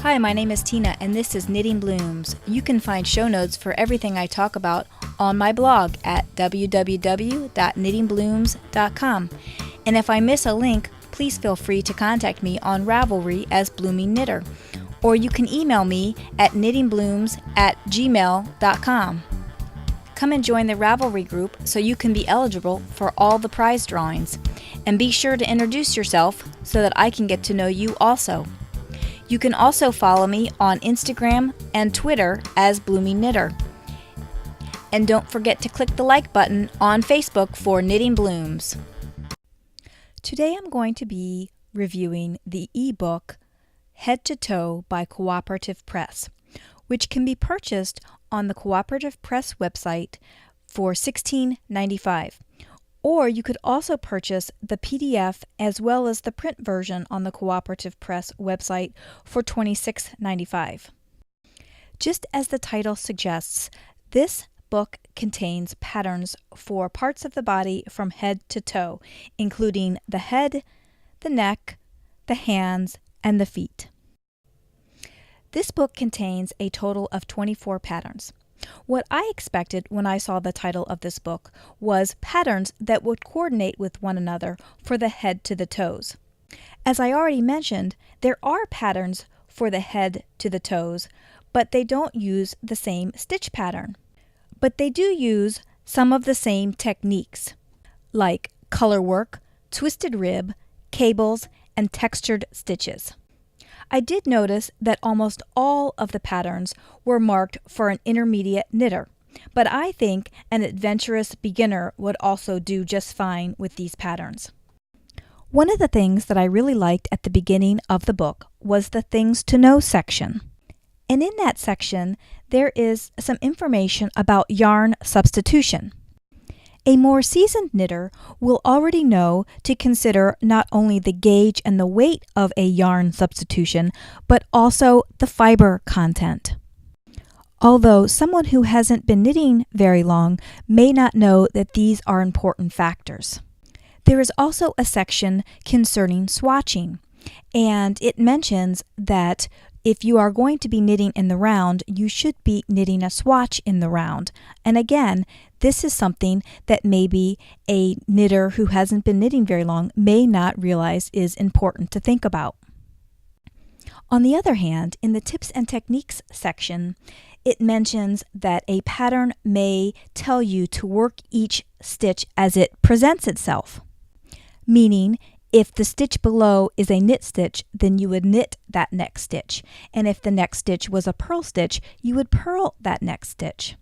Hi, my name is Tina and this is Knitting Blooms. You can find show notes for everything I talk about on my blog at www.knittingblooms.com. And if I miss a link, please feel free to contact me on Ravelry as Bloomingknitter, or you can email me at knittingblooms@gmail.com. Come and join the Ravelry group so you can be eligible for all the prize drawings. And be sure to introduce yourself so that I can get to know you also. You can also follow me on Instagram and Twitter as Bloomingknitter. And don't forget to click the like button on Facebook for Knitting Blooms. Today I'm going to be reviewing the ebook Head to Toe by Cooperative Press, which can be purchased on the Cooperative Press website for $16.95. Or you could also purchase the PDF as well as the print version on the Cooperative Press website for $26.95. Just as the title suggests, this book contains patterns for parts of the body from head to toe, including the head, the neck, the hands, and the feet. This book contains a total of 24 patterns. What I expected when I saw the title of this book was patterns that would coordinate with one another for the head to the toes. As I already mentioned, there are patterns for the head to the toes, but they don't use the same stitch pattern. But they do use some of the same techniques, like color work, twisted rib, cables, and textured stitches. I did notice that almost all of the patterns were marked for an intermediate knitter, but I think an adventurous beginner would also do just fine with these patterns. One of the things that I really liked at the beginning of the book was the Things to Know section. And in that section, there is some information about yarn substitution. A more seasoned knitter will already know to consider not only the gauge and the weight of a yarn substitution, but also the fiber content. Although someone who hasn't been knitting very long may not know that these are important factors. There is also a section concerning swatching, and it mentions that if you are going to be knitting in the round, you should be knitting a swatch in the round. And again, this is something that maybe a knitter who hasn't been knitting very long may not realize is important to think about. On the other hand, in the Tips and Techniques section, it mentions that a pattern may tell you to work each stitch as it presents itself, meaning if the stitch below is a knit stitch, then you would knit that next stitch. And if the next stitch was a purl stitch, you would purl that next stitch.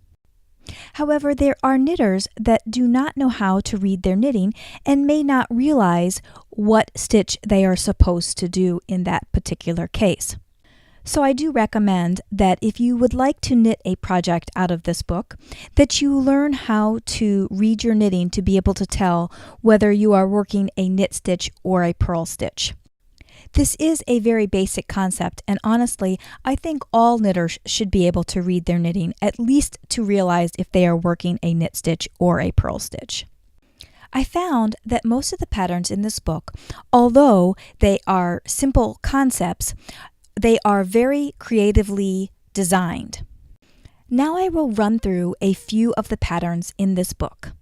However, there are knitters that do not know how to read their knitting and may not realize what stitch they are supposed to do in that particular case. So I do recommend that if you would like to knit a project out of this book, that you learn how to read your knitting to be able to tell whether you are working a knit stitch or a purl stitch. This is a very basic concept, and honestly, I think all knitters should be able to read their knitting, at least to realize if they are working a knit stitch or a purl stitch. I found that most of the patterns in this book, although they are simple concepts, they are very creatively designed. Now I will run through a few of the patterns in this book,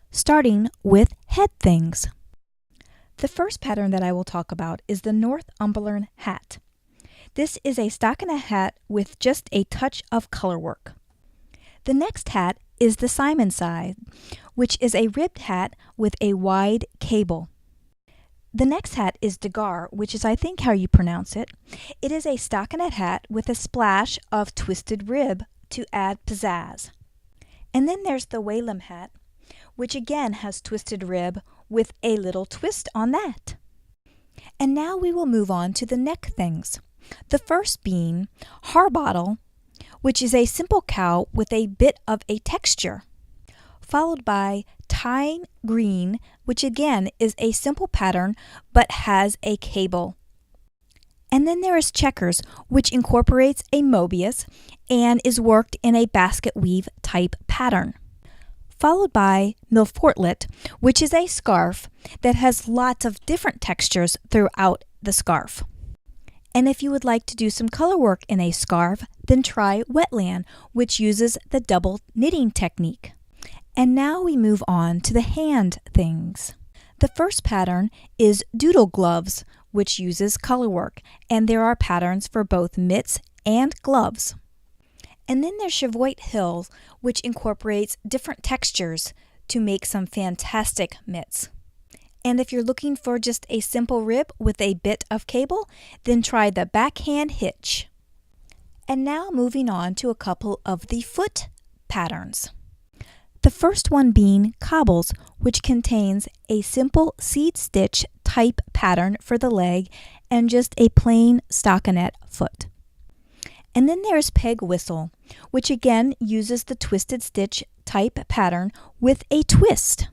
starting with head things. The first pattern that I will talk about is the Northumberland hat. This is a stockinette hat with just a touch of color work. The next hat is the Simonside, which is a ribbed hat with a wide cable. The next hat is Degar, which is I think how you pronounce it. It is a stockinette hat with a splash of twisted rib to add pizzazz. And then there's the Whalum hat, which again has twisted rib with a little twist on that. And now we will move on to the neck things. The first being Harbottle, which is a simple cow with a bit of a texture, followed by Tyne Green, which again is a simple pattern but has a cable. And then there is Checkers, which incorporates a Mobius and is worked in a basket weave type pattern. Followed by Milfortlet, which is a scarf that has lots of different textures throughout the scarf. And if you would like to do some color work in a scarf, then try Wetland, which uses the double knitting technique. And now we move on to the hand things. The first pattern is Doodle Gloves, which uses color work, and there are patterns for both mitts and gloves. And then there's Chevoit Hills, which incorporates different textures to make some fantastic mitts. And if you're looking for just a simple rib with a bit of cable, then try the backhand hitch. And now moving on to a couple of the foot patterns. The first one being Cobbles, which contains a simple seed stitch type pattern for the leg and just a plain stockinette foot. And then there's Peg Whistle, which again uses the twisted stitch type pattern with a twist.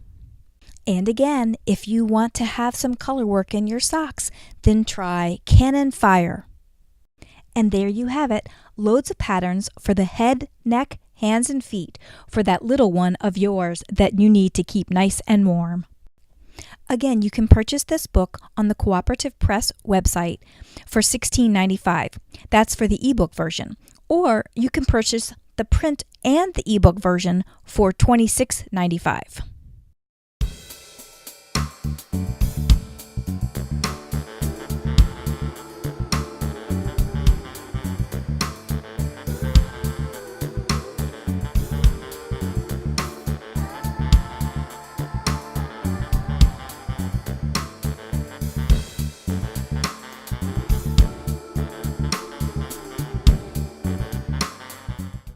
And again, if you want to have some color work in your socks, then try Cannon Fire. And there you have it, loads of patterns for the head, neck, hands, and feet for that little one of yours that you need to keep nice and warm. Again, you can purchase this book on the Cooperative Press website for $16.95. That's for the ebook version. Or you can purchase the print and the ebook version for $26.95.